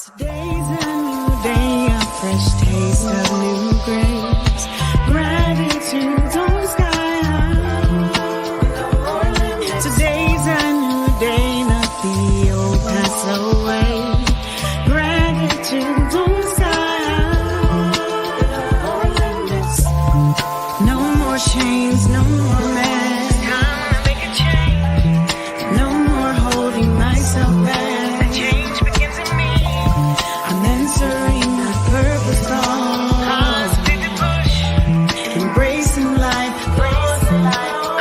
Today's a new day, a fresh taste of new grace. Gratitude on sky high. Today's a new day, let the old pass away. Gratitude on sky high. No more chains, no more masks. Time to make a change. No more holding myself back. I'm answering my purpose call. Positive push, embracing life.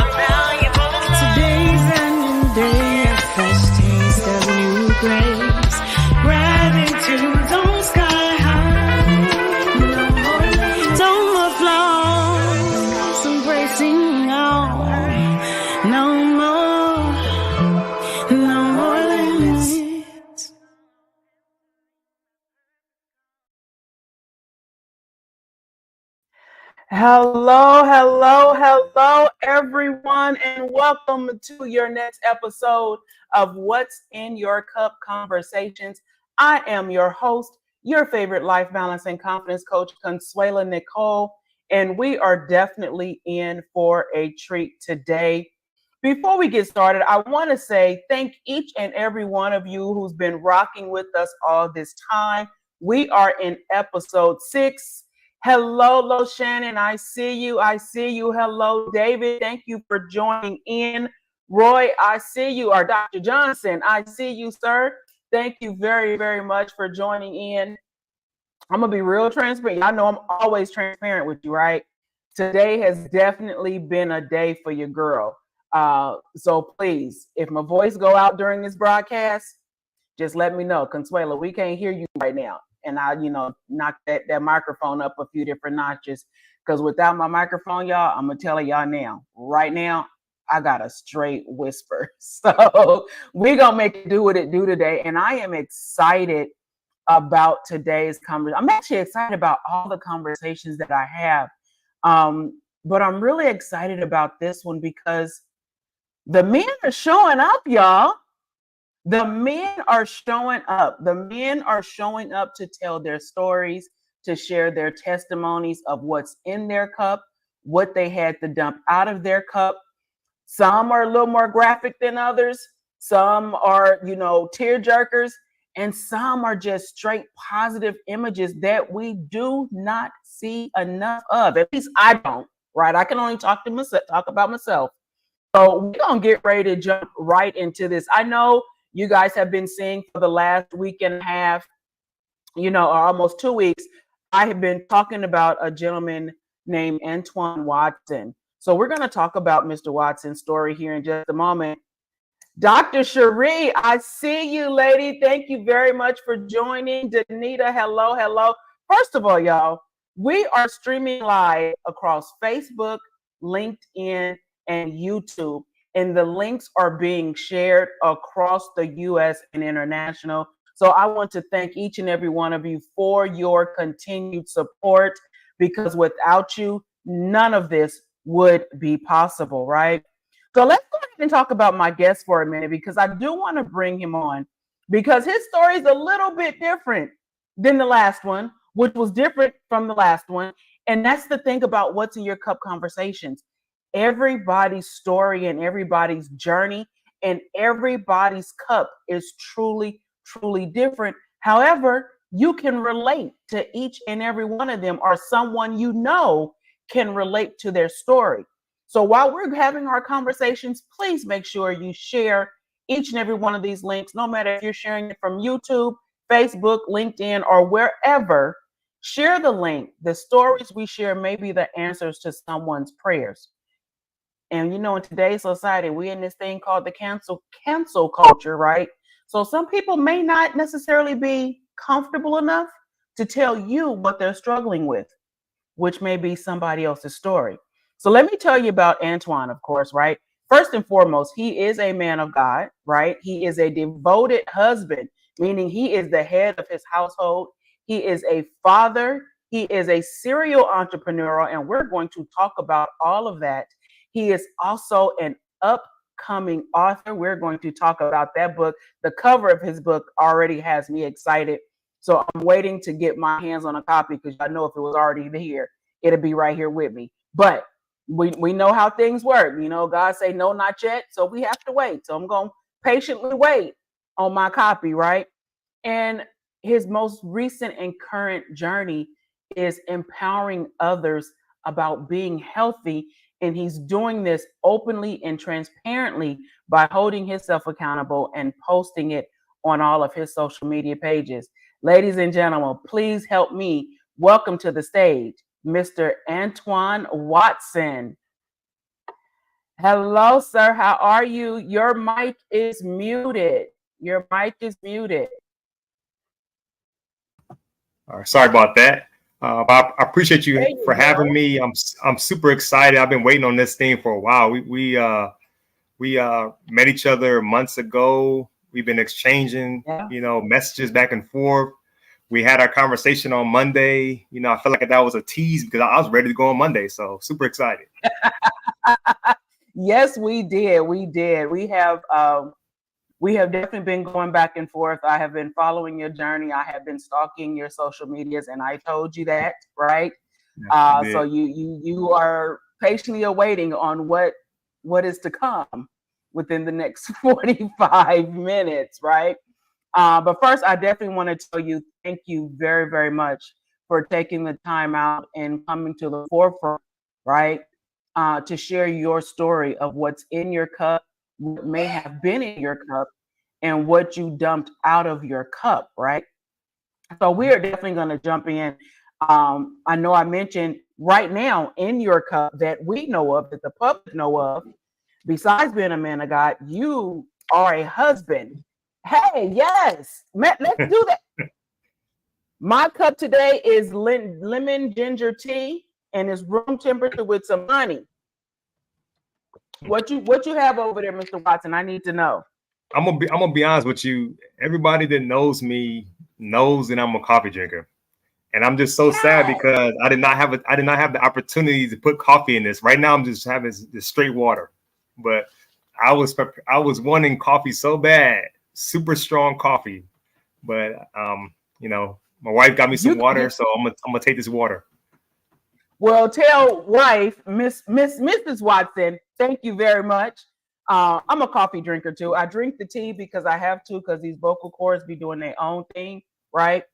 I'm valuable in love. Today's a new day, a fresh taste of new grace. Gratitude on sky high. No more flaws, embracing all. No more limits. Hello, everyone, and welcome to your next episode of What's in Your Cup Conversations. I am your host, your favorite life balance and confidence coach, Consuela Nicole, and we are definitely in for a treat today. Before we get started, I want to say thank each and every one of you who's been rocking with us all this time. We are in episode 6. Hello, Shannon. I see you. Hello, David. Thank you for joining in. Roy, I see you. Or Dr. Johnson, I see you, sir. Thank you very, very much for joining in. I'm going to be real transparent. I know I'm always transparent with you, right? Today has definitely been a day for your girl. So please, if my voice go out during this broadcast, just let me know. Consuela, we can't hear you right now. And I, knock that microphone up a few different notches. Because without my microphone, y'all, I'm going to tell y'all now. Right now, I got a straight whisper. So we're going to make it do what it do today. And I am excited about today's conversation. I'm actually excited about all the conversations that I have. But I'm really excited about this one because the men are showing up, y'all. The men are showing up. The men are showing up to tell their stories, to share their testimonies of what's in their cup, what they had to dump out of their cup. Some are a little more graphic than others. Some are, tear jerkers, and some are just straight positive images that we do not see enough of. At least I don't, right? I can only talk about myself. So we're going to get ready to jump right into this. I know you guys have been seeing for the last week and a half, or almost 2 weeks, I have been talking about a gentleman named Antoin Watson. So we're going to talk about Mr. Watson's story here in just a moment. Dr. Cherie, I see you, lady. Thank you very much for joining. Danita, hello. First of all, y'all, we are streaming live across Facebook, LinkedIn, and YouTube. And the links are being shared across the U.S. and international. So I want to thank each and every one of you for your continued support, because without you, none of this would be possible, right? So let's go ahead and talk about my guest for a minute, because I do want to bring him on because his story is a little bit different than the last one, which was different from the last one. And that's the thing about What's in Your Cup conversations. Everybody's story and everybody's journey and everybody's cup is truly, truly different. However, you can relate to each and every one of them, or someone can relate to their story. So while we're having our conversations, please make sure you share each and every one of these links, no matter if you're sharing it from YouTube, Facebook, LinkedIn, or wherever. Share the link. The stories we share may be the answers to someone's prayers. And in today's society, we're in this thing called the cancel culture, right? So some people may not necessarily be comfortable enough to tell you what they're struggling with, which may be somebody else's story. So let me tell you about Antoin, of course, right? First and foremost, he is a man of God, right? He is a devoted husband, meaning he is the head of his household. He is a father. He is a serial entrepreneur, and we're going to talk about all of that. He is also an upcoming author. We're going to talk about that book. The cover of his book already has me excited. So I'm waiting to get my hands on a copy because I know if it was already here, it'll be right here with me. But we know how things work. You know, God say no, not yet. So we have to wait. So I'm going to patiently wait on my copy, right? And his most recent and current journey is empowering others about being healthy. And he's doing this openly and transparently by holding himself accountable and posting it on all of his social media pages. Ladies and gentlemen, please help me welcome to the stage Mr. Antoin Watson. Hello, sir. How are you? Your mic is muted. Your mic is muted. All right, sorry about that. I appreciate you There you for having go. me. I'm super excited. I've been waiting on this thing for a while. We met each other months ago. We've been exchanging, messages back and forth. We had our conversation on Monday. I felt like that was a tease because I was ready to go on Monday. So super excited. Yes, we did. We did. We have definitely been going back and forth. I have been following your journey. I have been stalking your social medias, and I told you that, right? So you are patiently awaiting on what is to come within the next 45 minutes, right? But first, I definitely want to tell you thank you very, very much for taking the time out and coming to the forefront, right? To share your story of what's in your cup, what may have been in your cup, and what you dumped out of your cup, right? So we are definitely going to jump in. I know I mentioned right now in your cup that we know of, that the public know of, besides being a man of God, you are a husband. Hey, yes, let's do that. My cup today is lemon ginger tea, and it's room temperature with some honey. What you have over there, Mr. Watson? I need to know. I'm gonna be honest with you. Everybody that knows me knows that I'm a coffee drinker, and I'm just so sad because I did not have the opportunity to put coffee in this. Right now, I'm just having this straight water, but I was wanting coffee so bad, super strong coffee, but my wife got me some water, so I'm gonna take this water. Well, tell wife, Mrs. Watson, thank you very much. I'm a coffee drinker too. I drink the tea because I have to, because these vocal cords be doing their own thing, right?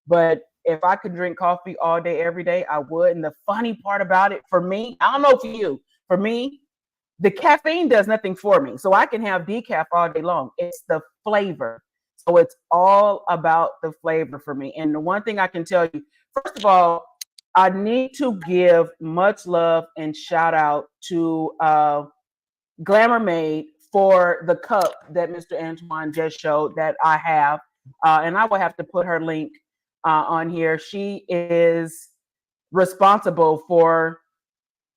But if I could drink coffee all day, every day, I would. And the funny part about it, for me, I don't know for you, for me, the caffeine does nothing for me. So I can have decaf all day long. It's the flavor. So it's all about the flavor for me. And the one thing I can tell you, first of all, I need to give much love and shout out to Glamour Made for the cup that Mr. Antoine just showed that I have. And I will have to put her link on here. She is responsible for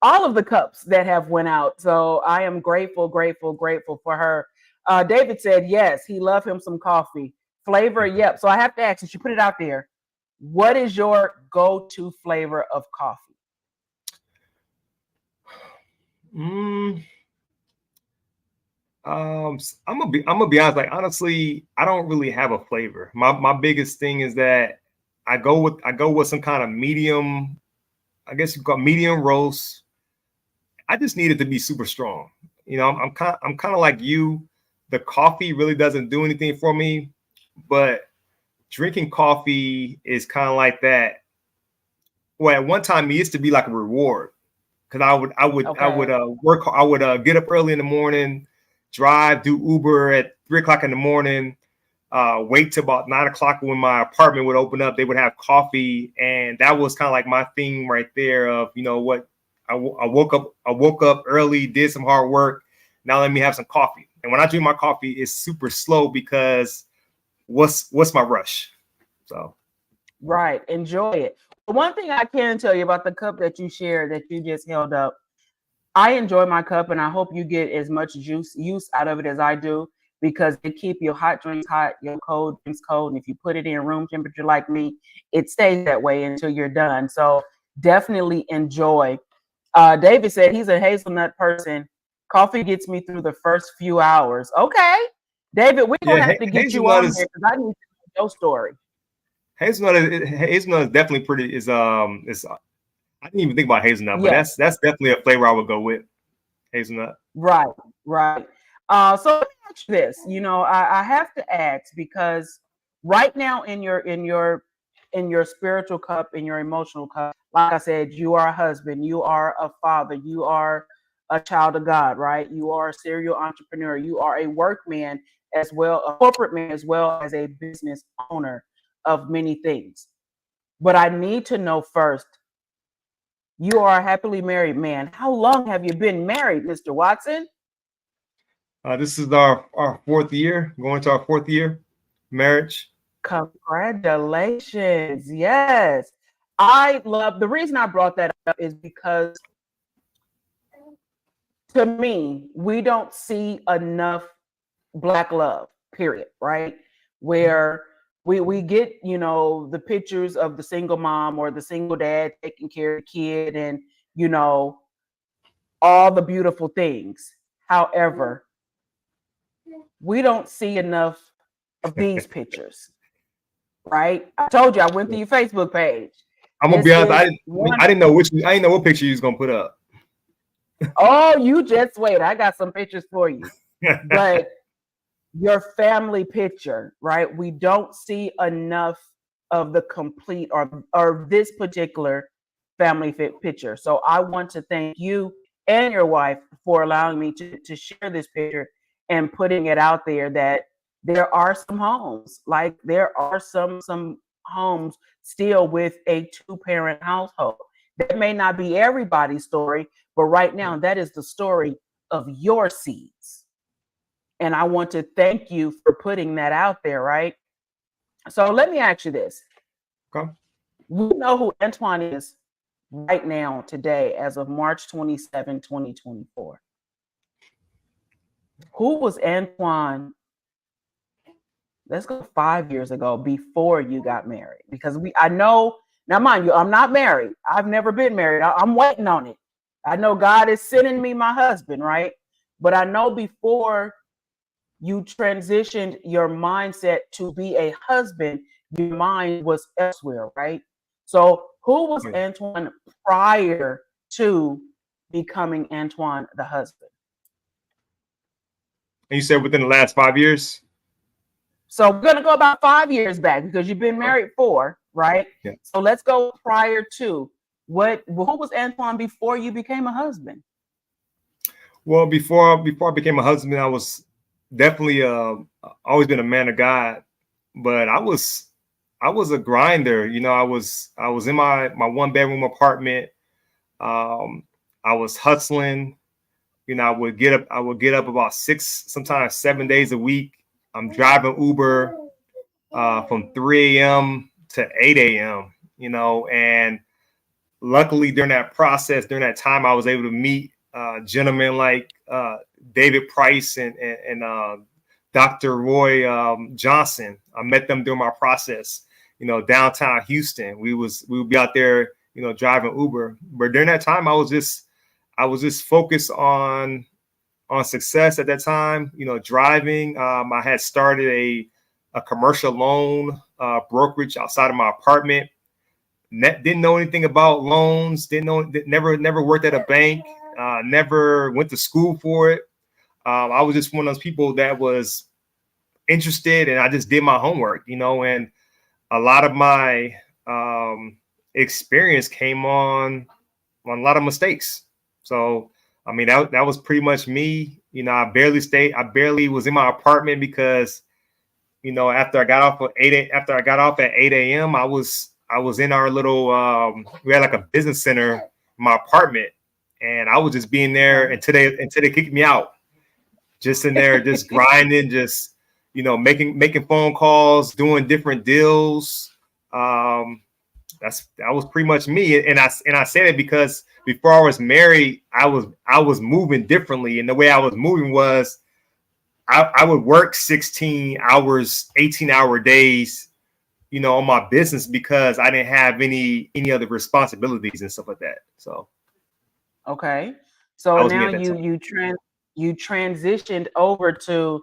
all of the cups that have went out. So I am grateful for her. David said, yes, he loved him some coffee. Flavor, yep. So I have to ask, since you put it out there, what is your go-to flavor of coffee? I'm gonna be honest. Like honestly, I don't really have a flavor. My biggest thing is that I go with some kind of medium. I guess you call medium roast. I just need it to be super strong. I'm kind of like you. The coffee really doesn't do anything for me, but drinking coffee is kind of like that. Well, at one time it used to be like a reward because I would get up early in the morning, drive, do Uber at 3:00 in the morning, wait till about 9:00 when my apartment would open up. They would have coffee, and that was kind of like my thing right there. Of what I woke up early, did some hard work. Now let me have some coffee. And when I drink my coffee, it's super slow because what's my rush? So right, enjoy it. One thing I can tell you about the cup that you shared that you just held up, I enjoy my cup, and I hope you get as much use out of it as I do, because it keep your hot drinks hot, your cold drinks cold, and if you put it in room temperature like me, it stays that way until you're done. So definitely enjoy. David said he's a hazelnut person. Coffee gets me through the first few hours. Okay, David, we're gonna have to get you on here because I need to know your story. Hazelnut is definitely pretty. I didn't even think about hazelnut, but Yeah, that's definitely a flavor I would go with. Hazelnut. right, right. So let me ask you this. You know, I have to ask because right now in your spiritual cup, in your emotional cup, like I said, you are a husband, you are a father, you are a child of God, right? You are a serial entrepreneur, you are a workman as well, a corporate man as well as a business owner of many things. But I need to know first, you are a happily married man. How long have you been married, Mr. Watson? This is our fourth year, going to our fourth year marriage. Congratulations. Yes. I love the reason I brought that up is because to me, we don't see enough black love, period, right? Where we get, you know, the pictures of the single mom or the single dad taking care of the kid and, you know, all the beautiful things. However, we don't see enough of these pictures, right? I told you I went to your Facebook page. I'm gonna This be honest. is one. I didn't know I didn't know what picture you was gonna put up. Oh, you just wait. I got some pictures for you. But your family picture, right? We don't see enough of the complete or this particular family fit picture. So I want to thank you and your wife for allowing me to share this picture and putting it out there that there are some homes, like there are some homes still with a two-parent household. That may not be everybody's story, but right now that is the story of your seeds. And I want to thank you for putting that out there, right? So let me ask you this. Okay. We know who Antoine is right now, today, as of March 27, 2024. Who was Antoine, let's go 5 years ago, before you got married? Because I know, now mind you, I'm not married. I've never been married. I'm waiting on it. I know God is sending me my husband, right? But I know before you transitioned your mindset to be a husband, your mind was elsewhere, right? So who was Yeah. Antoine prior to becoming Antoine the husband? And you said within the last 5 years? So we're going to go about 5 years back because you've been married 4, right? Yeah. So let's go prior to who was Antoine before you became a husband? Well, before I became a husband, I was definitely always been a man of God, but I was a grinder. You know, I was in my one bedroom apartment. Um, I was hustling. You know, I would get up about 6, sometimes 7 days a week. I'm driving Uber from 3 a.m. to 8 a.m. You know, and luckily during that process, during that time, I was able to meet gentlemen like David Price and Dr. Roy Johnson. I met them during my process. You know, downtown Houston. We would be out there, you know, driving Uber. But during that time, I was just focused on success at that time. You know, driving. I had started a commercial loan brokerage outside of my apartment. Didn't know anything about loans. Never worked at a bank. Never went to school for it. I was just one of those people that was interested, and I just did my homework, you know. And a lot of my experience came on a lot of mistakes. So, I mean, that was pretty much me. You know, I barely was in my apartment because, you know, after I got off at 8 a.m., I was in our little we had like a business center in my apartment, and I was just being there until they kicked me out. Just in there, just grinding, just, you know, making phone calls, doing different deals. That was pretty much me, and I say that because before I was married, I was moving differently, and the way I was moving was I would work 16 hours, 18-hour days, you know, on my business because I didn't have any other responsibilities and stuff like that. So Okay. that So was me now at that time. you transitioned over to,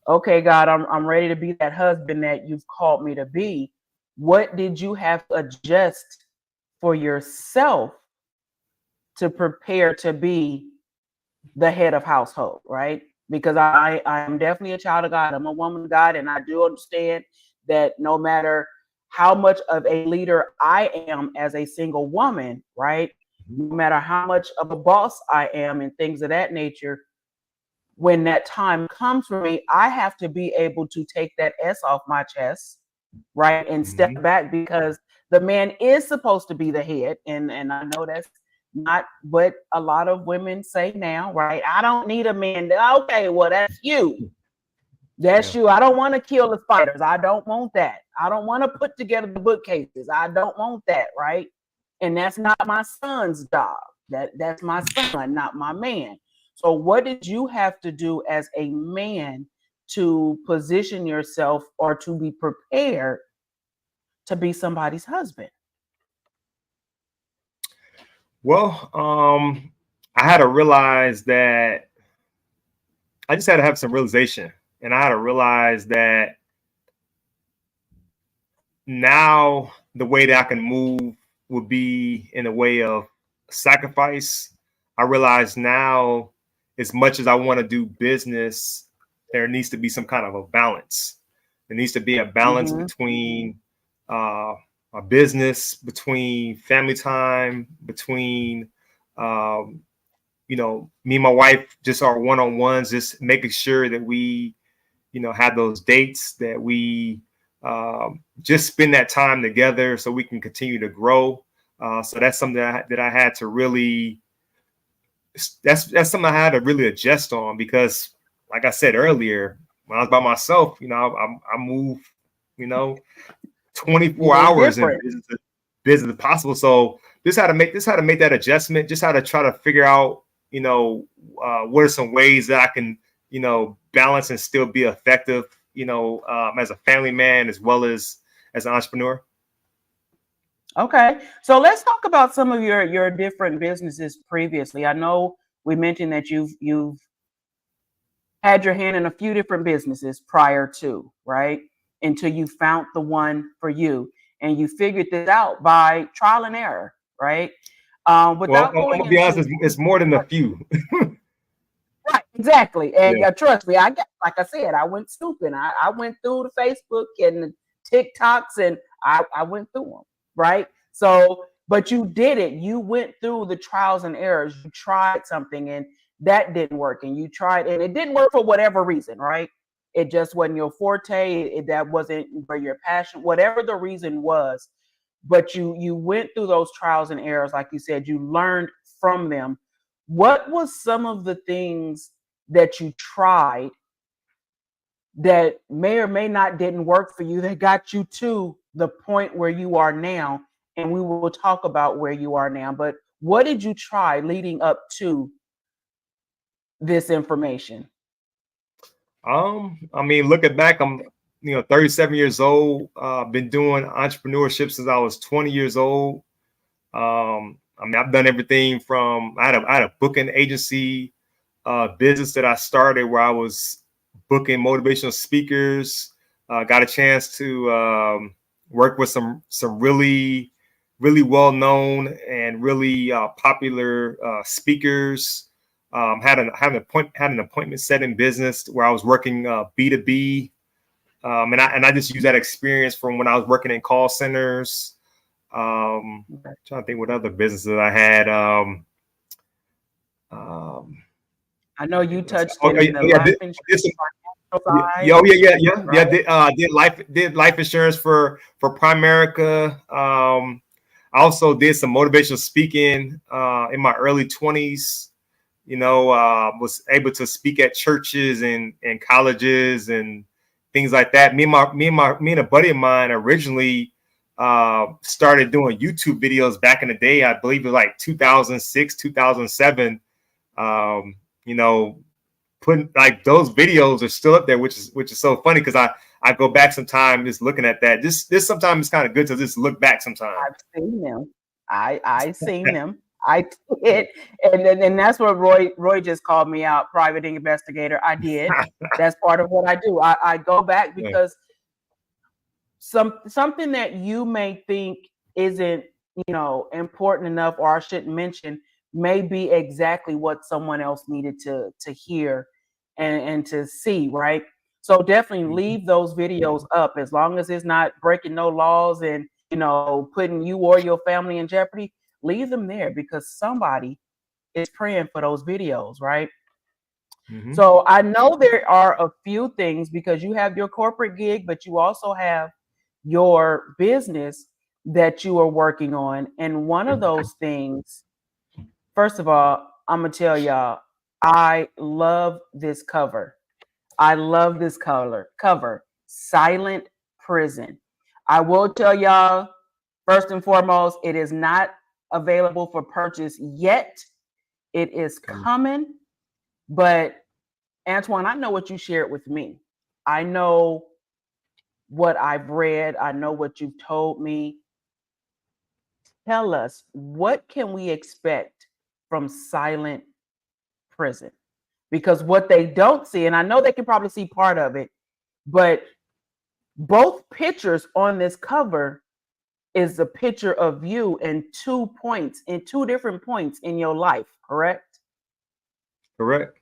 okay, God, I'm ready to be that husband that you've called me to be. what did you have to adjust for yourself to prepare to be the head of household, right? Because I am definitely a child of God. I'm a woman of God, and I do understand that no matter how much of a leader I am as a single woman, right? No matter how much of a boss I am and things of that nature, when that time comes for me, I have to be able to take that S off my chest, right? And step back, because the man is supposed to be the head. And I know that's not what a lot of women say now, right? I don't need a man. Okay, well, that's you. That's you. I don't want to kill the spiders. I don't want that. I don't want to put together the bookcases. I don't want that, right? And that's not my son's job. That's my son, not my man. So what did you have to do as a man to position yourself or to be prepared to be somebody's husband? Well, I had to realize that I just had to have some realization, and I had to realize that now the way that I can move would be in a way of sacrifice. I realize now, as much as I want to do business, there needs to be some kind of a balance. There needs to be a balance between a business, between family time, between me and my wife, just our one-on-ones, just making sure that we, have those dates, that we just spend that time together so we can continue to grow. So that's something that I had to really, that's something I had to really adjust on, because like I said earlier, when I was by myself, I move, 24 hours in business possible. So just how to make that adjustment, just how to try to figure out, what are some ways that I can, balance and still be effective, as a family man as well as an entrepreneur. Okay, so let's talk about some of your different businesses previously. I know we mentioned that you've had your hand in a few different businesses prior to, right? Until you found the one for you, and you figured this out by trial and error, right? Without I'm going gonna be into honest, it's more than a few. right, exactly. And Yeah. trust me, like I said, I went stupid. I went through the Facebook and the TikToks, and I went through them, right? So, but you did it. You went through the trials and errors. You tried something and that didn't work, and you tried and it didn't work for whatever reason, right? It just wasn't your forte. That wasn't where your passion, whatever the reason was. But you went through those trials and errors, like you said. You learned from them. What was some of the things that you tried that may or may not didn't work for you that got you to the point where you are now? And we will talk about where you are now. But what did you try leading up to this information? I mean, looking back, I'm 37 years old. Been doing entrepreneurship since I was 20 years old. I mean, I've done everything from I had a booking agency business that I started where I was booking motivational speakers. Got a chance to work with some really well known and really popular speakers. Had an appointment setting business where I was working B2B, and I just used that experience from when I was working in call centers. Trying to think what other businesses I had. I know you touched in the life insurance side. Did life insurance for Primerica. I also did some motivational speaking in my early 20s. Was able to speak at churches and colleges and things like that. Me and a buddy of mine originally started doing YouTube videos back in the day. I believe it was like 2006, 2007. Putting like those videos are still up there, which is so funny because I go back sometime just looking at that. This sometimes it's kind of good to just look back sometime. I've seen them. I seen them. I did, and that's what Roy just called me out, private investigator. I did. That's part of what I do. I go back because something that you may think isn't, important enough, or I shouldn't mention, may be exactly what someone else needed to hear and to see, right? So definitely leave those videos up, as long as it's not breaking no laws and, putting you or your family in jeopardy. Leave them there, because somebody is praying for those videos, right? Mm-hmm. So I know there are a few things, because you have your corporate gig, but you also have your business that you are working on. And one of those things, first of all, I'm going to tell y'all, I love this cover. I love this cover, Silent Prison. I will tell y'all, first and foremost, it is not available for purchase yet. It is coming, but Antoine, I know what you shared with me. I know what I've read. I know what you've told me. Tell us, what can we expect from Silent Prison? Because what they don't see, and I know they can probably see part of it, but both pictures on this cover is a picture of you in 2 points, in 2 different points in your life, correct? Correct.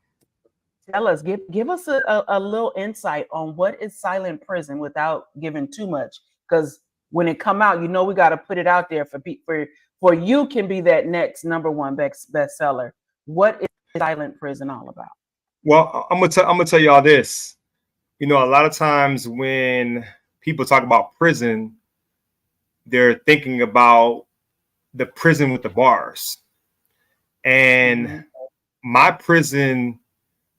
Tell us, give us a little insight on what is Silent Prison without giving too much, because when it come out, we got to put it out there for you can be that next #1 bestseller. What is Silent Prison all about? Well, I'm gonna tell y'all this. A lot of times when people talk about prison, they're thinking about the prison with the bars, and my prison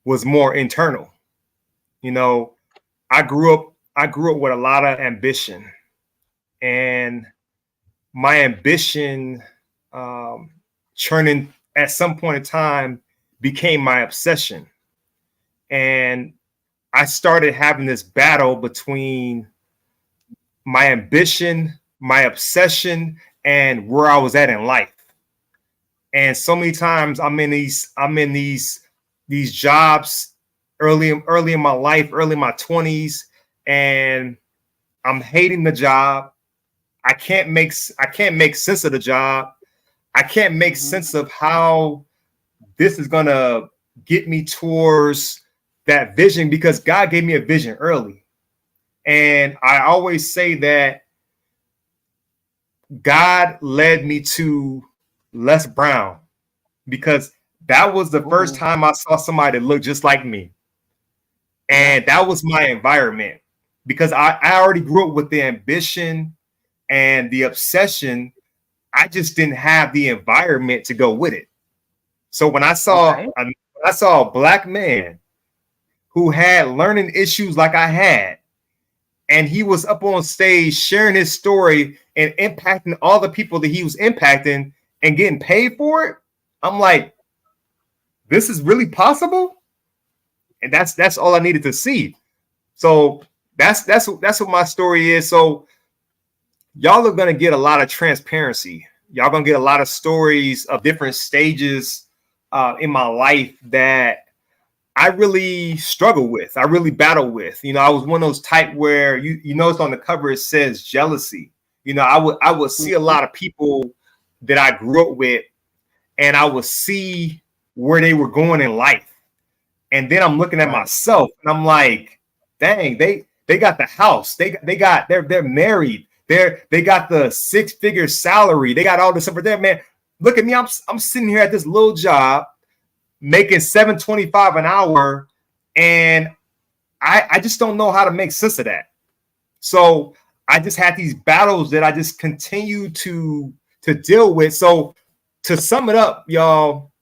was more internal. I grew up with a lot of ambition, and my ambition churning at some point in time became my obsession. And I started having this battle between my ambition, my obsession, and where I was at in life. And so many times I'm in these jobs early in my life, early in my 20s, and I'm hating the job. I can't make sense of the job. I can't make sense of how this is gonna get me towards that vision, because God gave me a vision early. And I always say that God led me to Les Brown, because that was the first time I saw somebody that looked just like me. And that was my environment, because I already grew up with the ambition and the obsession. I just didn't have the environment to go with it. So when I saw a black man who had learning issues like I had, and he was up on stage sharing his story and impacting all the people that he was impacting and getting paid for it, I'm like, this is really possible? And that's all I needed to see. So that's what my story is. So y'all are gonna get a lot of transparency. Y'all gonna get a lot of stories of different stages in my life that I really struggle with. I really battle with. I was one of those type where you notice on the cover it says jealousy. I would see a lot of people that I grew up with, and I would see where they were going in life. And then I'm looking at myself, and I'm like, dang, they got the house, they're married, they got the 6-figure salary, they got all this stuff for them. Man, look at me, I'm sitting here at this little job making $7.25 an hour, and I just don't know how to make sense of that. So I just had these battles that I just continue to deal with. So to sum it up, y'all,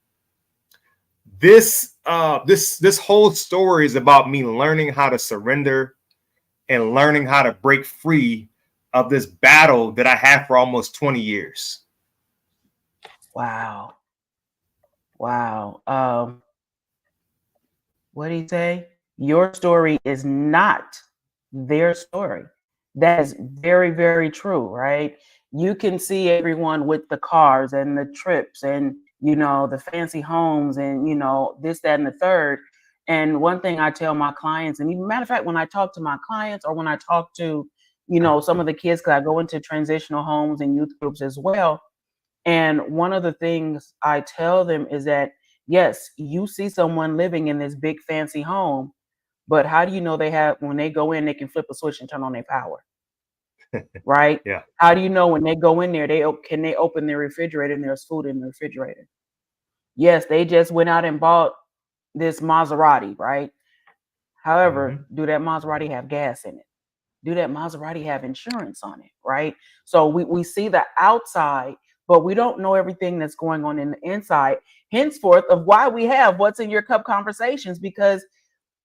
this whole story is about me learning how to surrender and learning how to break free of this battle that I had for almost 20 years. Wow. What did he say? Your story is not their story. That is very, very true, right? You can see everyone with the cars and the trips and, the fancy homes and, this, that, and the third. And one thing I tell my clients, and even matter of fact, when I talk to my clients or when I talk to, you know, some of the kids, because I go into transitional homes and youth groups as well. And one of the things I tell them is that, yes, you see someone living in this big fancy home, but how do you know they have, when they go in, they can flip a switch and turn on their power, right? Yeah. How do you know when they go in there, can they open their refrigerator and there's food in the refrigerator? Yes, they just went out and bought this Maserati, right? However, do that Maserati have gas in it? Do that Maserati have insurance on it, right? So we see the outside, but we don't know everything that's going on in the inside. Henceforth, of why we have What's in Your Cup conversations, because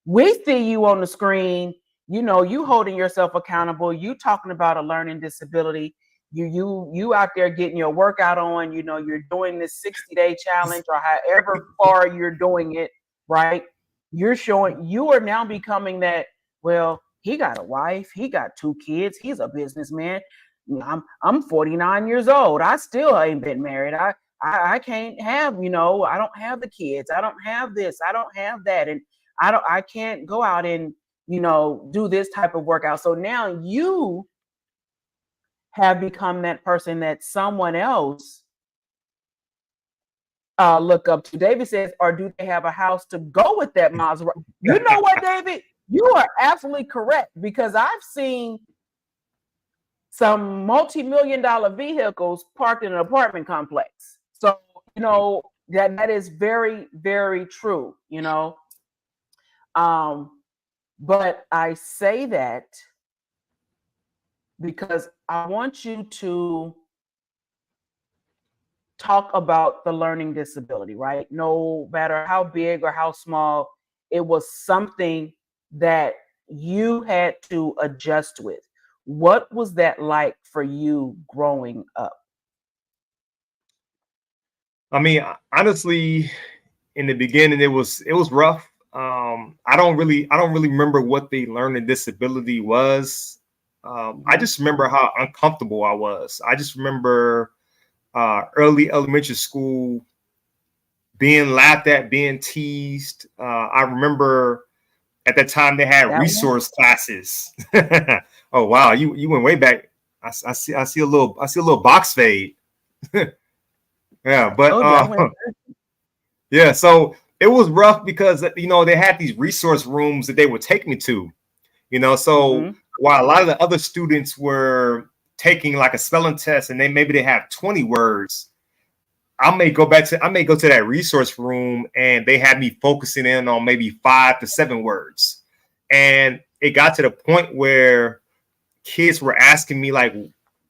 we see you on the screen, you know, you holding yourself accountable, you talking about a learning disability, you out there getting your workout on, you know, you're doing this 60-day challenge or however far you're doing it, right? You're showing, you are now becoming that, well, he got a wife, he got 2 kids, he's a businessman. I'm 49 years old. I still ain't been married. I can't have, you know, I don't have the kids. I don't have this. I don't have that. And I can't go out and, you know, do this type of workout. So now you have become that person that someone else look up to. David says, or do they have a house to go with that Maserati? You know what, David? You are absolutely correct, because I've seen some multi-million-dollar vehicles parked in an apartment complex. So, you know, that is very, very true, you know. But I say that because I want you to talk about the learning disability, right? No matter how big or how small, it was something that you had to adjust with. What was that like for you growing up? I mean, honestly, in the beginning, it was rough. I don't really remember what the learning disability was. I just remember how uncomfortable I was. I just remember early elementary school being laughed at, being teased. I remember at that time they had resource classes. Oh wow, you went way back. I see a little box fade. Yeah, but yeah, so it was rough because, you know, they had these resource rooms that they would take me to, you know. So while a lot of the other students were taking like a spelling test and maybe they have 20 words, I may go to that resource room and they had me focusing in on maybe 5 to 7 words. And it got to the point where kids were asking me, like,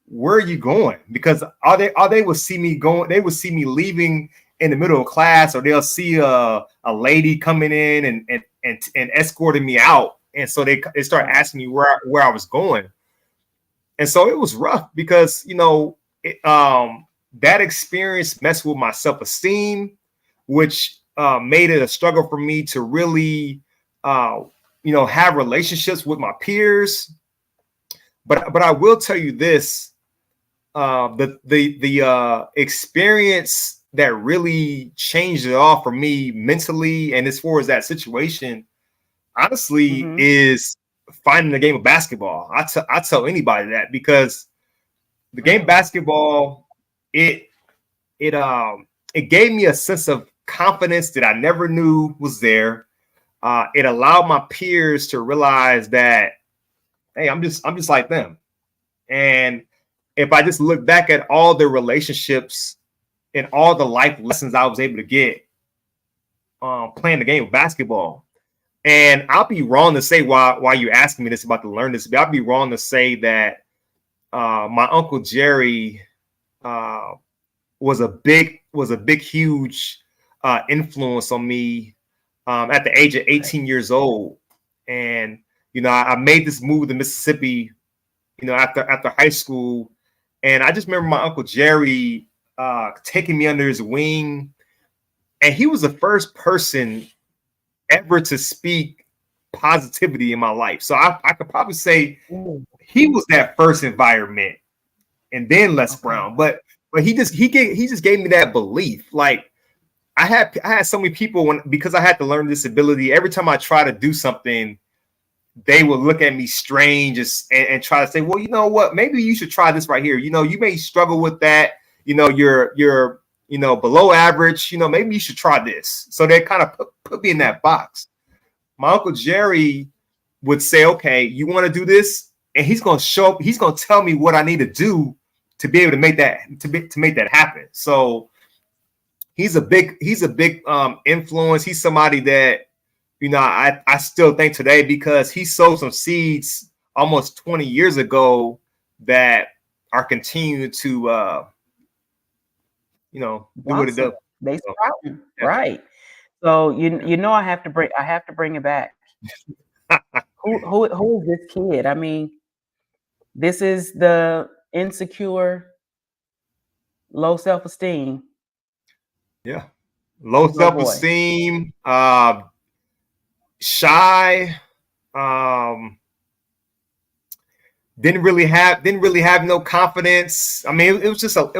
where are you going? Because they would see me going, they would see me leaving in the middle of class, or they'll see a lady coming in and escorting me out. And so they start asking me where I was going. And so it was rough because, you know, that experience messed with my self-esteem, which made it a struggle for me to really, you know, have relationships with my peers. But I will tell you this, the experience that really changed it all for me mentally and as far as that situation, honestly, is finding the game of basketball. I tell anybody that, because the game of basketball, it gave me a sense of confidence that I never knew was there. It allowed my peers to realize that, hey, I'm just like them. And if I just look back at all the relationships and all the life lessons I was able to get playing the game of basketball, and I'll be wrong to say why you're asking me this about the learn this, but I'll be wrong to say that my Uncle Jerry was a big, huge influence on me at the age of 18 years old. And, you know, I made this move to Mississippi, you know, after high school. And I just remember my Uncle Jerry taking me under his wing. And he was the first person ever to speak positivity in my life. So I could probably say he was that first environment, and then Les Brown. But he just gave me that belief. Like I had so many people, because I had to learn disability, every time I try to do something, they will look at me strange and try to say, well, you know what, maybe you should try this right here. You know, you may struggle with that. You know, you're below average. You know, maybe you should try this. So they kind of put me in that box. My Uncle Jerry would say, okay, you want to do this? And he's going to show up. He's going to tell me what I need to do to be able to make that to make that happen. So he's a big influence. He's somebody that, you know, I still think today, because he sowed some seeds almost 20 years ago that are continuing to you know, do what it does. They sprouting, yeah. Right. So you know, I have to bring it back. Who is this kid? I mean, this is the insecure, low self-esteem. Yeah. Low self-esteem, shy, didn't really have no confidence. I mean, it was a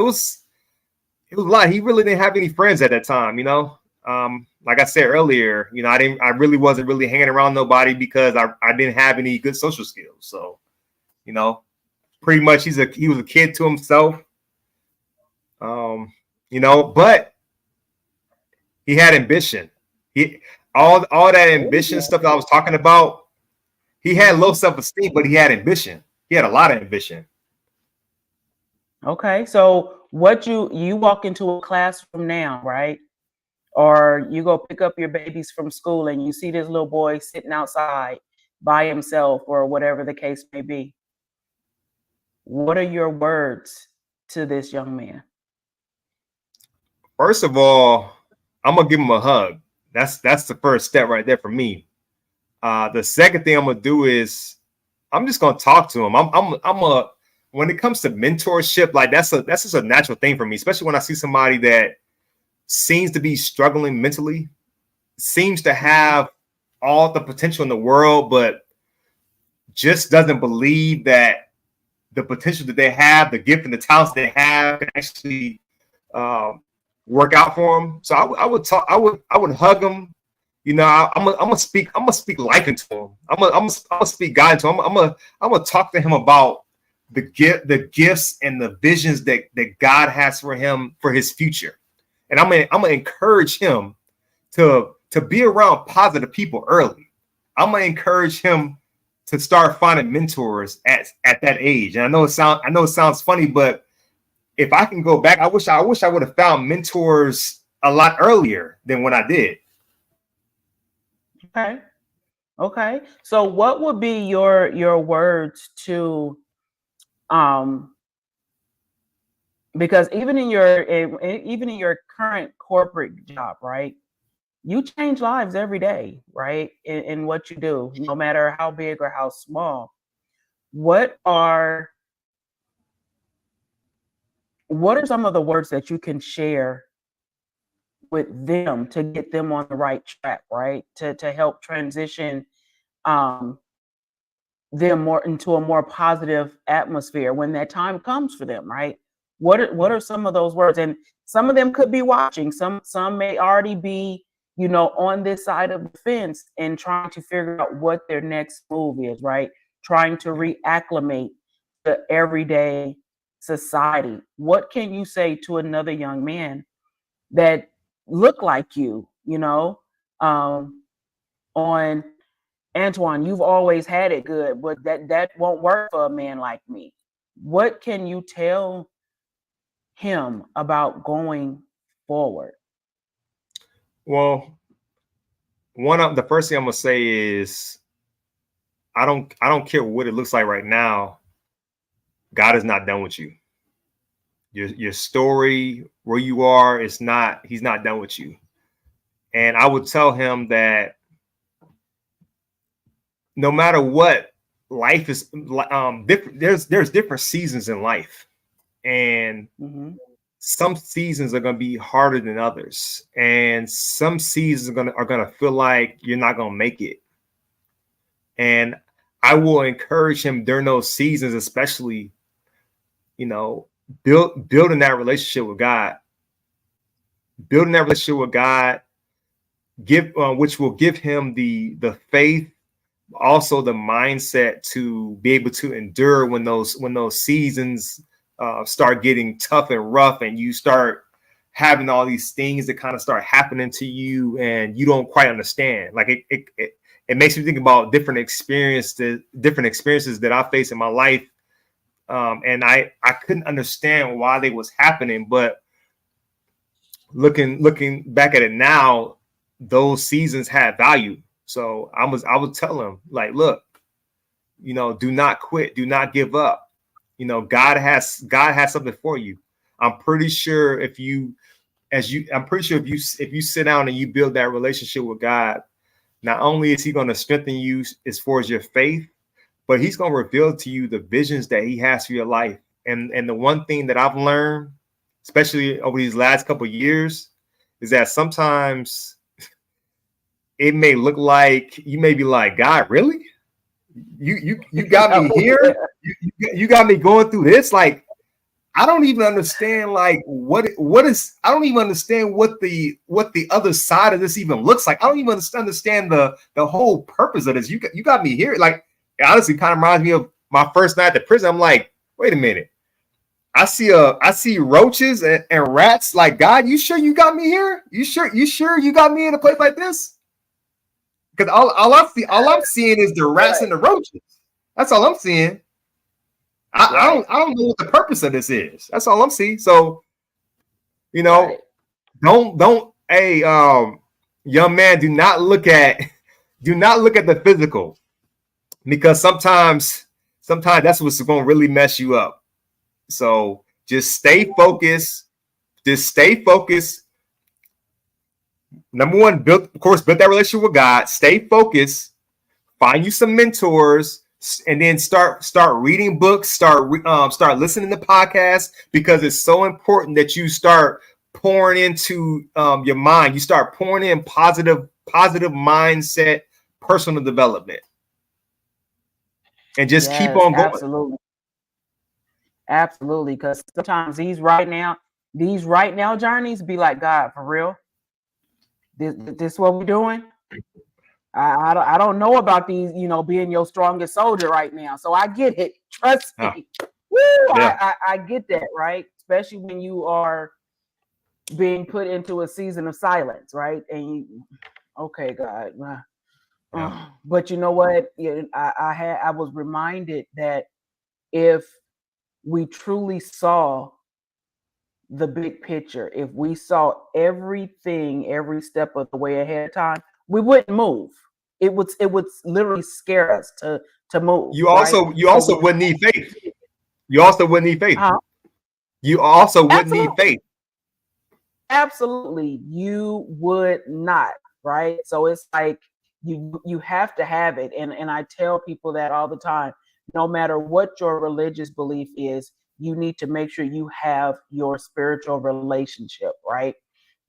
lot. He really didn't have any friends at that time, you know. Like I said earlier, you know, I really wasn't really hanging around nobody because I didn't have any good social skills. So, you know, pretty much he was a kid to himself. You know, but he had ambition. All that ambition stuff that I was talking about, he had low self-esteem, but he had ambition. He had a lot of ambition. Okay, so what you walk into a classroom now, right? Or you go pick up your babies from school and you see this little boy sitting outside by himself or whatever the case may be. What are your words to this young man? First of all, I'm gonna give him a hug. That's the first step right there for me. The second thing I'm gonna do is I'm just gonna talk to him. When it comes to mentorship, like that's just a natural thing for me, especially when I see somebody that seems to be struggling mentally, seems to have all the potential in the world, but just doesn't believe that the potential that they have, the gift and the talents they have, can actually work out for them. So I would hug them. You know, I'm gonna speak life into him. I'm gonna speak God into him. I'm gonna talk to him about the gifts and the visions that God has for him for his future. And I'm gonna encourage him to be around positive people early. I'm gonna encourage him to start finding mentors at that age. And I know it sounds funny, but if I can go back, I wish I would have found mentors a lot earlier than when I did. Okay. So what would be your words to because even in your current corporate job, right? You change lives every day, right? In what you do, no matter how big or how small. What are some of the words that you can share with them to get them on the right track, right? To help transition them more into a more positive atmosphere when that time comes for them, right? What are some of those words? And some of them could be watching. Some may already be, you know, on this side of the fence and trying to figure out what their next move is, right? Trying to reacclimate to everyday society. What can you say to another young man that look like you know, on Antoine, you've always had it good, but that won't work for a man like me. What can you tell him about going forward? Well, the first thing I'm gonna say is I don't care what it looks like right now. God is not done with you. Your story, where you are, he's not done with you. And I would tell him that no matter what, life is different. There's different seasons in life, and some seasons are going to be harder than others, and some seasons are going to feel like you're not going to make it. And I will encourage him during those seasons, especially, you know, building that relationship with God, which will give him the faith, also the mindset to be able to endure when those seasons start getting tough and rough, and you start having all these things that kind of start happening to you, and you don't quite understand. Like it makes me think about different experiences that I face in my life, and I couldn't understand why they was happening, but looking back at it now, those seasons had value. So I would tell them, like, look, do not quit, do not give up. God has something for you. I'm pretty sure if you sit down and you build that relationship with God, not only is he going to strengthen you as far as your faith, but he's going to reveal to you the visions that he has for your life. And the one thing that I've learned, especially over these last couple of years, is that sometimes it may look like you may be like, God, really? You got me here? You got me going through this? Like, I don't even understand like what is I don't even understand what the other side of this even looks like. I don't even understand the whole purpose of this. You got me here. Like, it honestly kind of reminds me of my first night at the prison. I'm like, wait a minute. I see roaches and rats. Like, God, you sure you got me here? You sure you got me in a place like this? Because all I'm seeing is the rats and the roaches. That's all I'm seeing. I don't know what the purpose of this is. That's all I'm seeing. So, don't hey young man, do not look at the physical, because sometimes that's what's going to really mess you up. So just stay focused. Number one, build that relationship with God. Stay focused. Find you some mentors, and then start reading books. Start listening to podcasts, because it's so important that you start pouring into your mind. You start pouring in positive mindset, personal development, and just keep on going. Absolutely. Because sometimes these right now journeys be like, God, for real. This what we're doing? I don't know about these, being your strongest soldier right now. So I get it. Trust me. Woo, yeah. I get that, right? Especially when you are being put into a season of silence, right? And okay, God. Yeah. But you know what? I was reminded that if we truly saw the big picture, if we saw everything, every step of the way ahead of time, we wouldn't move. It would literally scare us to move. You also wouldn't need faith. You also wouldn't need faith. You also wouldn't need faith. Absolutely, you would not. Right. So it's like you have to have it, and I tell people that all the time. No matter what your religious belief is, you need to make sure you have your spiritual relationship, right?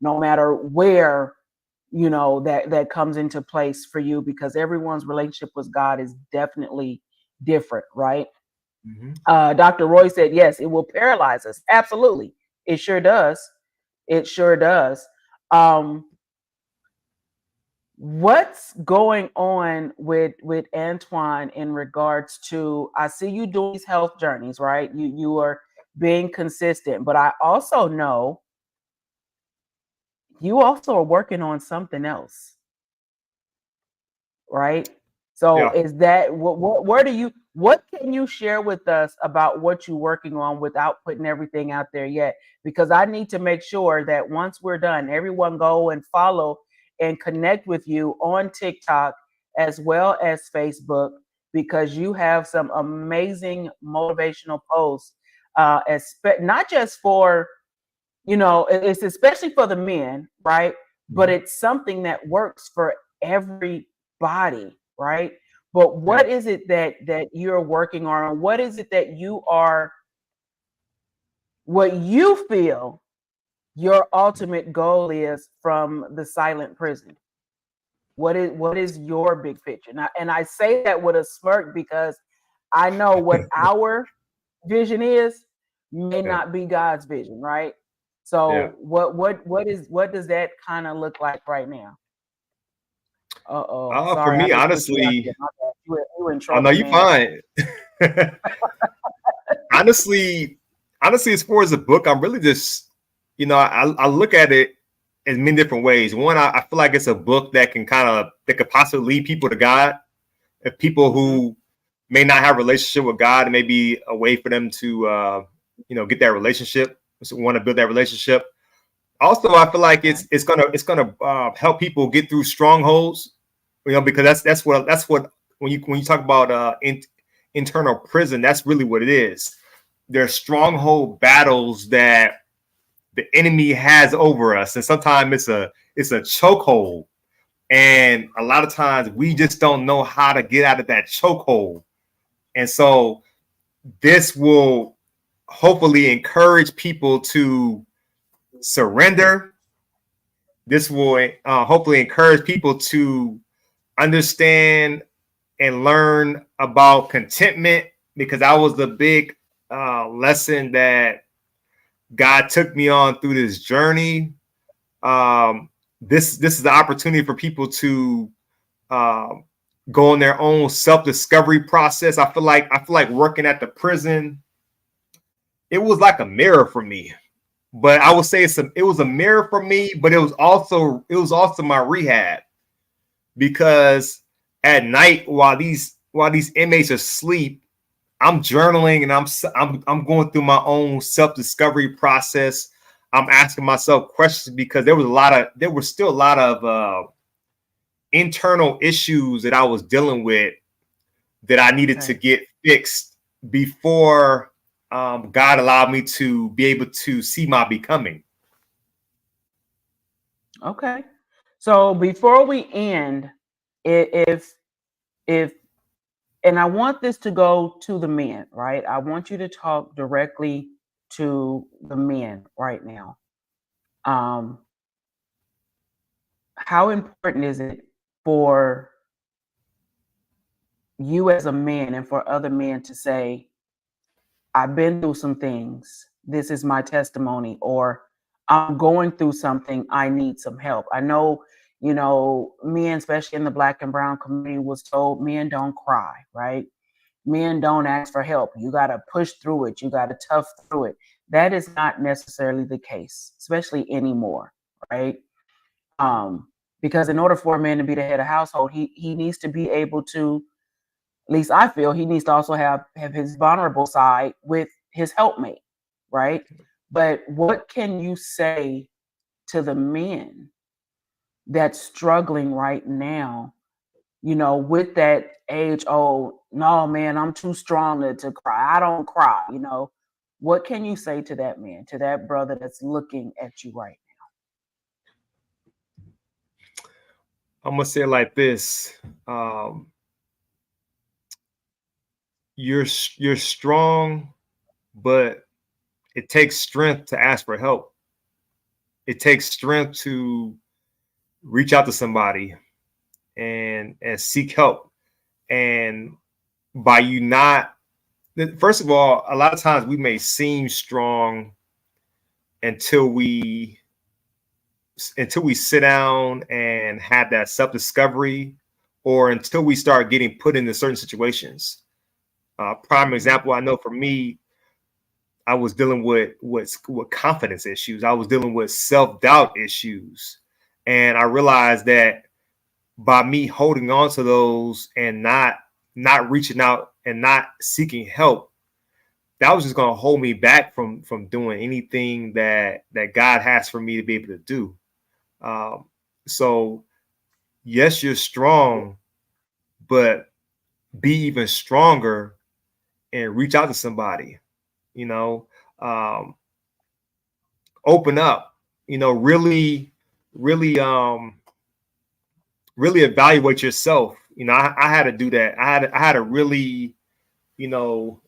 No matter where, that comes into place for you, because everyone's relationship with God is definitely different, right? Mm-hmm. Dr. Roy said, yes, it will paralyze us. Absolutely. It sure does. It sure does. What's going on with Antoin in regards to, I see you doing these health journeys, right? You are being consistent, but I also know you also are working on something else, right? So is that what can you share with us about what you're working on without putting everything out there yet? Because I need to make sure that once we're done, everyone go and follow and connect with you on TikTok as well as Facebook, because you have some amazing motivational posts, not just for, it's especially for the men, right? But it's something that works for everybody, right? But what is it that you're working on? What is it that what you feel your ultimate goal is from the silent prison? What is your big picture? And I say that with a smirk, because I know what our vision is may not be God's vision, right? So what does that kind of look like right now? For me, honestly, You in Oh no, trouble, you man. fine. honestly, as far as the book, I'm really just, I look at it in many different ways. One, I feel like it's a book that could possibly lead people to God. If people who may not have a relationship with God, it may be a way for them to, get that relationship. So want to build that relationship. Also, I feel like it's gonna help people get through strongholds. Because that's what when you talk about internal prison, that's really what it is. There's stronghold battles that the enemy has over us, and sometimes it's a chokehold, and a lot of times we just don't know how to get out of that chokehold. And so this will hopefully encourage people to surrender. This will hopefully encourage people to understand and learn about contentment, because that was the big lesson that God took me on through this journey. This is the opportunity for people to uh, go on their own self-discovery process. I feel like working at the prison, it was like a mirror for me. But I would say it was a mirror for me, but it was also my rehab, because at night while these inmates are asleep, I'm journaling and I'm going through my own self-discovery process. I'm asking myself questions, because there was still a lot of internal issues that I was dealing with that I needed to get fixed before God allowed me to be able to see my becoming. Okay. So before we end, if and I want this to go to the men, right? I want you to talk directly to the men right now. Um, how important is it for you as a man and for other men to say, I've been through some things. This is my testimony, or I'm going through something. I need some help. I know, men, especially in the Black and brown community, was told men don't cry, right? Men don't ask for help. You got to push through it. You got to tough through it. That is not necessarily the case, especially anymore, right? Because in order for a man to be the head of household, he needs to be able to, at least I feel, he needs to also have his vulnerable side with his helpmate, right? But what can you say to the men that's struggling right now, with that age old, no, man, I'm too strong to cry. I don't cry, What can you say to that man, to that brother that's looking at you right I'm gonna say it like this: um, you're strong, but it takes strength to ask for help. It takes strength to reach out to somebody and seek help. And by you not, first of all, a lot of times we may seem strong until we sit down and have that self-discovery, or until we start getting put into certain situations. Prime example, I know for me, I was dealing with confidence issues. I was dealing with self-doubt issues. And I realized that by me holding on to those and not reaching out and not seeking help, that was just going to hold me back from doing anything that God has for me to be able to do. Um, so yes, you're strong, but be even stronger and reach out to somebody. You know, um, open up. Really, really, really evaluate yourself. I had to do that. I had to really, you know,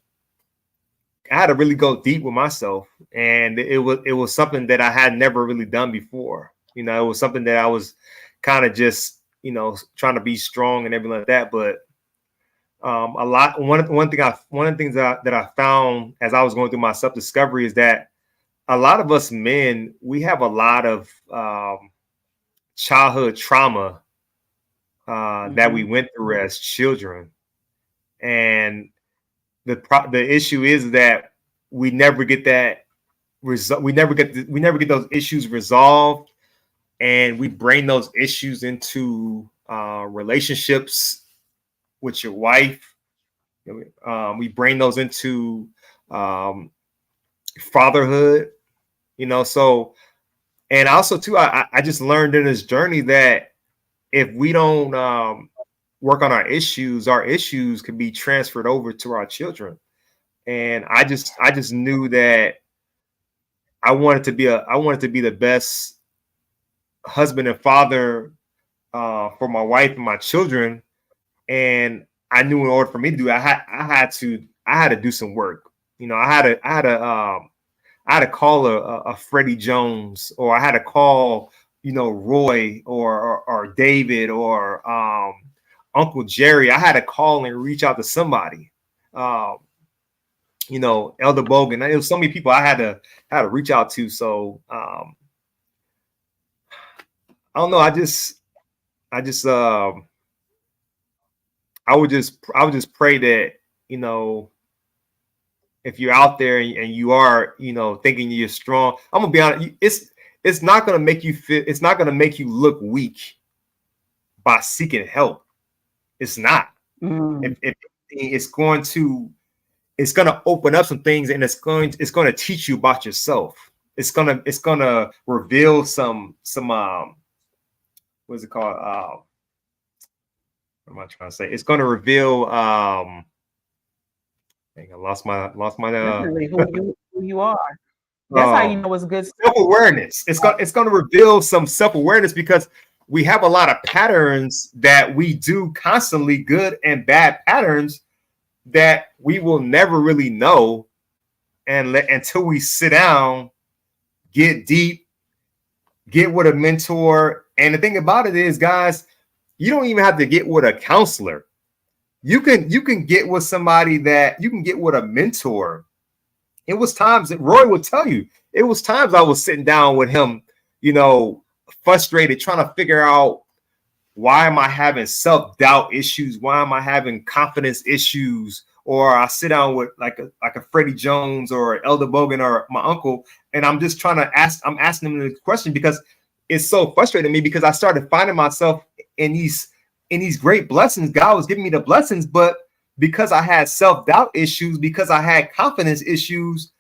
I had to really go deep with myself, and it was something that I had never really done before. It was something that I was kind of just trying to be strong and everything like that. But one of the things that I found as I was going through my self discovery is that a lot of us men, we have a lot of childhood trauma that we went through as children. And the issue is that we never get that result. We never get those issues resolved, and we bring those issues into relationships with your wife. We bring those into fatherhood. So, and also too, I just learned in this journey that if we don't work on our issues can be transferred over to our children. And I just knew that I wanted to be the best husband and father for my wife and my children. And I knew in order for me to do it, I had to do some work. I had to call a Freddie Jones, or I had to call, Roy or David or Uncle Jerry. I had to call and reach out to somebody. Elder Bogan. There was so many people I had to reach out to. So I don't know. I would just pray that, if you're out there and you are, thinking you're strong, I'm gonna be honest. It's not gonna make you feel. It's not gonna make you look weak by seeking help. It's not. It's going to open up some things, and it's going to teach you about yourself. It's gonna reveal some what's it called? What am I trying to say? It's going to reveal. I lost my. Definitely who you are. That's how you know it's good. Self-awareness. It's going to reveal some self-awareness, because we have a lot of patterns that we do constantly, good and bad patterns, that we will never really know until we sit down, get deep, get with a mentor. And the thing about it is, guys, you don't even have to get with a counselor. You can get with somebody that you can get with a mentor. It was times that Roy would tell you, it was times I was sitting down with him, frustrated, trying to figure out, why am I having self-doubt issues? Why am I having confidence issues? Or I sit down with like a Freddie Jones or Elder Bogan or my uncle, and I'm just I'm asking them the question, because it's so frustrating me, because I started finding myself in these great blessings. God was giving me the blessings, but because I had self-doubt issues, because I had confidence issues,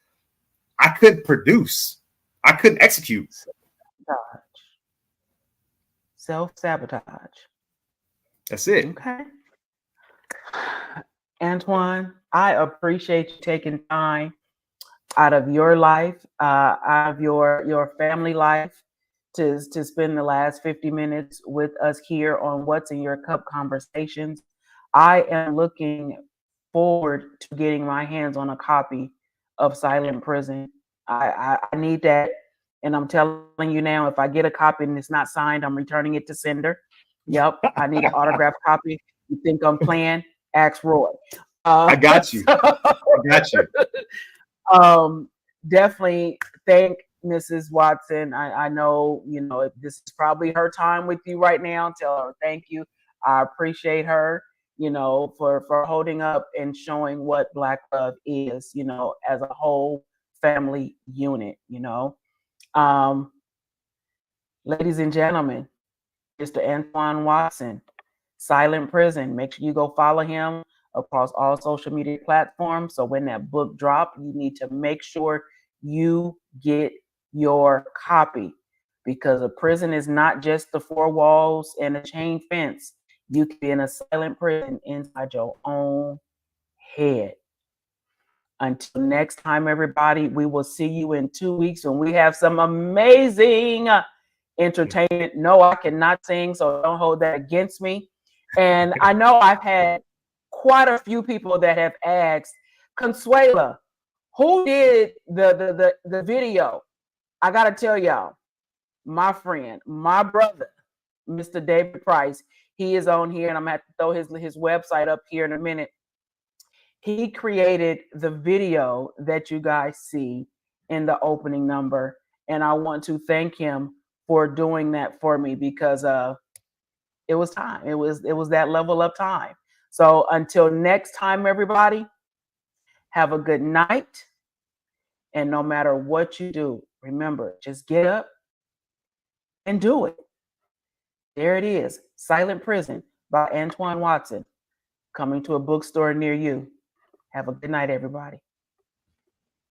I couldn't produce. I couldn't execute. Self-sabotage. That's it. Okay. Antoine, I appreciate you taking time out of your life, out of your family life, to spend the last 50 minutes with us here on What's in Your Cup Conversations. I am looking forward to getting my hands on a copy of Silent Prison. I need that. And I'm telling you now, if I get a copy and it's not signed, I'm returning it to sender. Yep, I need an autographed copy. You think I'm playing? Ask Roy. I got you. I got you. Definitely thank Mrs. Watson. I know, this is probably her time with you right now. Tell her thank you. I appreciate her, for holding up and showing what Black love is, as a whole family unit, Ladies and gentlemen, Mr. Antoin Watson, Silent Prison. Make sure you go follow him across all social media platforms. So when that book drops, you need to make sure you get your copy, because a prison is not just the four walls and a chain fence. You can be in a silent prison inside your own head. Until next time, everybody, we will see you in 2 weeks when we have some amazing entertainment. No, I cannot sing, so don't hold that against me. And I know I've had quite a few people that have asked, Consuela, who did the video? I gotta tell y'all, my friend, my brother, Mr. David Price, he is on here, and I'm gonna have to throw his website up here in a minute. He created the video that you guys see in the opening number, and I want to thank him for doing that for me, because it was time. It was that level of time. So until next time, everybody, have a good night. And no matter what you do, remember, just get up and do it. There it is, Silent Prison by Antoin Watson, coming to a bookstore near you. Have a good night, everybody.